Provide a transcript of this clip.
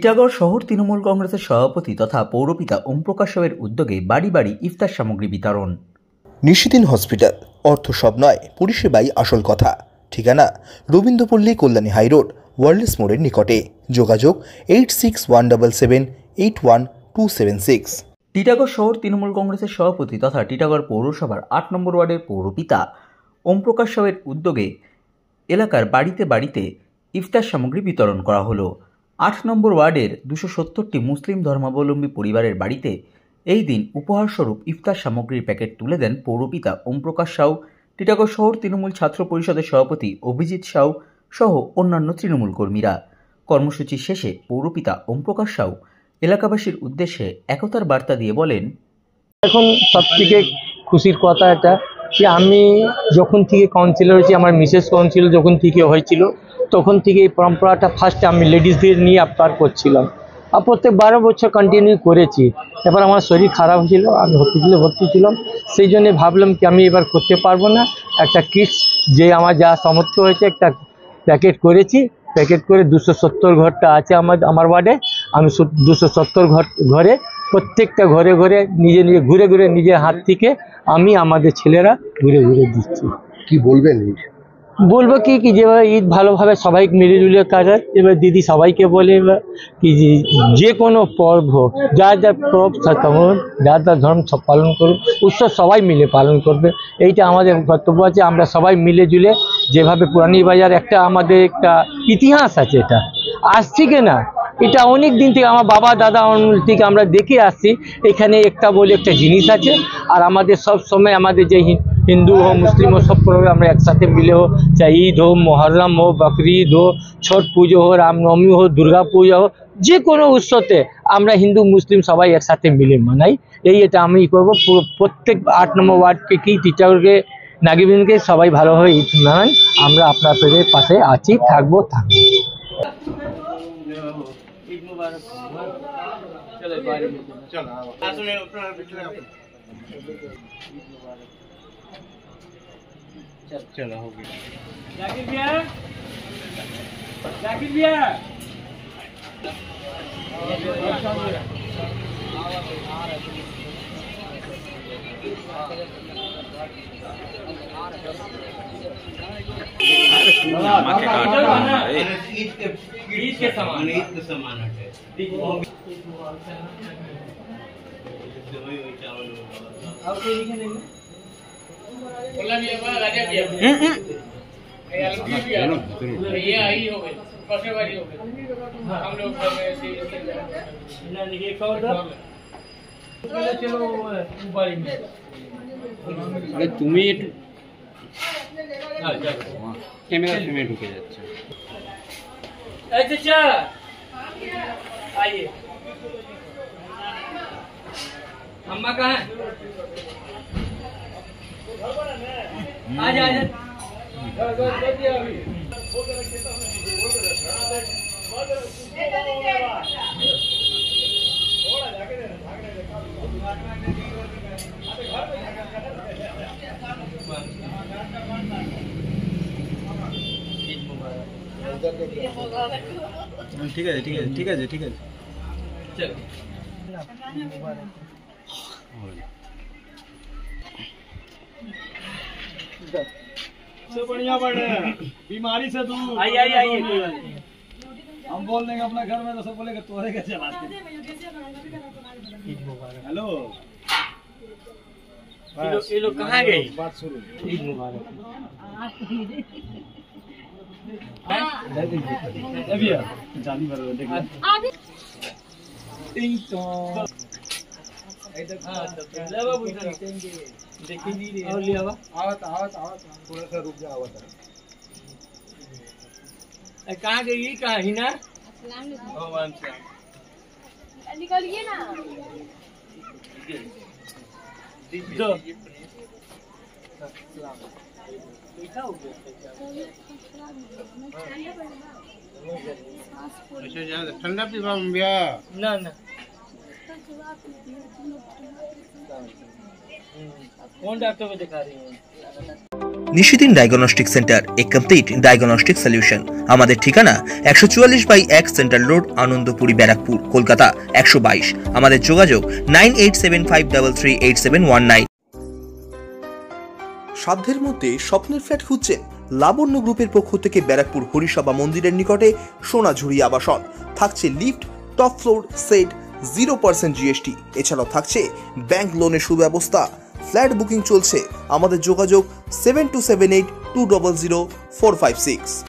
টিটাগড় শহর তৃণমূল কংগ্রেসের সভাপতি তথা পৌরপিতা ওম প্রকাশ রাওয়ের উদ্যোগে বাড়ি বাড়ি ইফতার সামগ্রী বিতরণ। নিশিদিন হসপিটাল, অর্থ সব নয়, পরিষেবাই আসল কথা। ঠিকানা রবীন্দ্রপল্লী, কল্যাণী হাইরোড, ওয়ার্ল্ডস মোড়ের নিকটে। যোগাযোগ 8617781276। টিটাগড় শহর তৃণমূল কংগ্রেসের সভাপতি তথা টিটাগড় পৌরসভার ৮ নম্বর ওয়ার্ডের পৌরপিতা ওম প্রকাশ রাওয়ের উদ্যোগে এলাকার বাড়িতে বাড়িতে ইফতার সামগ্রী বিতরণ করা হলো। ৮ নম্বর ওয়ার্ডের ২৭০টি মুসলিম ধর্মাবলম্বী পরিবারের বাড়িতে এই দিন উপহারস্বরূপ ইফতার সামগ্রীর প্যাকেট তুলে দেন পৌরপিতা ওম প্রকাশ রাও, টিটাগড় শহর তৃণমূল ছাত্র পরিষদের সভাপতি অভিজিৎ সাউ সহ অন্যান্য তৃণমূল কর্মীরা। কর্মসূচি শেষে পৌরপিতা ওম প্রকাশ রাও এলাকাবাসীর উদ্দেশ্যে একতার বার্তা দিয়ে বলেন, এখন সব থেকে খুশির কথা এটা যে আমি যখন থেকে কাউন্সিলর হয়েছি, আমার মিসেস কাউন্সিলর যখন থেকে হয়েছিল তখন থেকে এই পরম্পরাটা ফার্স্টে আমি লেডিসদের নিয়ে আপ্যার করছিলাম আর প্রত্যেক 12 বছর কন্টিনিউ করেছি। এবার আমার শরীর খারাপ হয়েছিল, আমি হসপিটালে ভর্তি ছিলাম, সেই জন্যে ভাবলাম কি আমি এবার করতে পারবো না, একটা কিটস যে আমার যা সামর্থ্য হয়েছে একটা প্যাকেট করেছি। প্যাকেট করে 270 ঘরটা আছে আমার ওয়ার্ডে, আমি 270 ঘরে প্রত্যেকটা ঘরে ঘরে নিজে ঘুরে ঘুরে নিজের হাত থেকে আমি আমাদের ছেলেরা ঘুরে ঘুরে দিচ্ছি। কি বলবেন? বলবো কি যেভাবে ঈদ ভালোভাবে সবাই মিলেজুলে কাটায়। এবার দিদি সবাইকে বলে এবার কি যে কোনো পর্ব যার যার পর্ব থাকুন, যার যার ধর্ম সব পালন করুন, উৎসব সবাই মিলে পালন করবে, এইটা আমাদের কর্তব্য আছে। আমরা সবাই মিলে জুলে যেভাবে পুরানি বাজার একটা আমাদের একটা ইতিহাস আছে, এটা আজ থেকে না, এটা অনেক দিন থেকে আমার বাবা দাদা আমল থেকে আমরা দেখে আসছি। এখানে একটা বলে একটা জিনিস আছে, আর আমাদের সব সময় আমাদের যে हिंदू हो मुस्लिम हो सब पर আমরা একসাথে মিলে हो, चाहे ईद हो, मुहर्रम हो, बकरीद हो, छठ পুজো हो, रामनवमी हो, दुर्गा पूजा हो, যে কোনো উৎসবে আমরা হিন্দু মুসলিম সবাই একসাথে মিলে মানাই। এটা আমি করব প্রত্যেক 8 নম্বর ওয়ার্ডকে কি টিচারকে নাগরিককে সবাই ভালোভাবে ঈদ মানান। আমরা আপনাদের পাশে আছি, থাকবো। ঈদ মুবারক। চলো বাইরে চলো আসলে আপনারা ভিতরে चलो हो गया। जाकिर भैया ईद के सामान है। और कोई नहीं ये आई हो गई कसेवारी हो गई हम लोग चलो बारी में। अरे তুমি একটু ক্যামেরা ফ্রেমে ঢুকে যাচ্ছে। এই চাচা आइए, अम्मा कहाँ है? आजा ठीक है ठीक है ठीक है ठीक है चलो सबसे बढ़िया बड़े बीमारी से दूर। आइए हम बोल देंगे अपना घर में तो सब बोलेंगे तोरे के चलाते। हेलो ये लोग कहाँ गए? बात शुरू। ईद मुबारक। भैया जाली भर देखिए थोड़ा सा रुक जाओ। कहाँ गई? कहाँ हिना? निकलिए ना। ठंडा पीवा भैया ना ना कौन डॉक्टर को दिखा रही है? নিশিদিন ডায়াগনস্টিক সেন্টার, এ কমপ্লিট ডায়াগনস্টিক সলিউশন। আমাদের ঠিকানা 144/1 সেন্ট্রাল রোড, আনন্দপুরি, ব্যারাকপুর, কলকাতা 122। আমাদের যোগাযোগ 9875338719। সাধ্যের মধ্যে স্বপ্নের ফ্ল্যাট খুঁজছেন? লাবণ্য গ্রুপের পক্ষ থেকে ব্যারাকপুর হরিসভা মন্দিরের নিকটে সোনাঝুরি আবাসন। থাকছে lift, top floor, set, 0% GST। এছাড়াও থাকছে ব্যাংক লোনের সুব্যবস্থা। ফ্ল্যাট বুকিং চলছে। আমাদের যোগাযোগ 7278200456।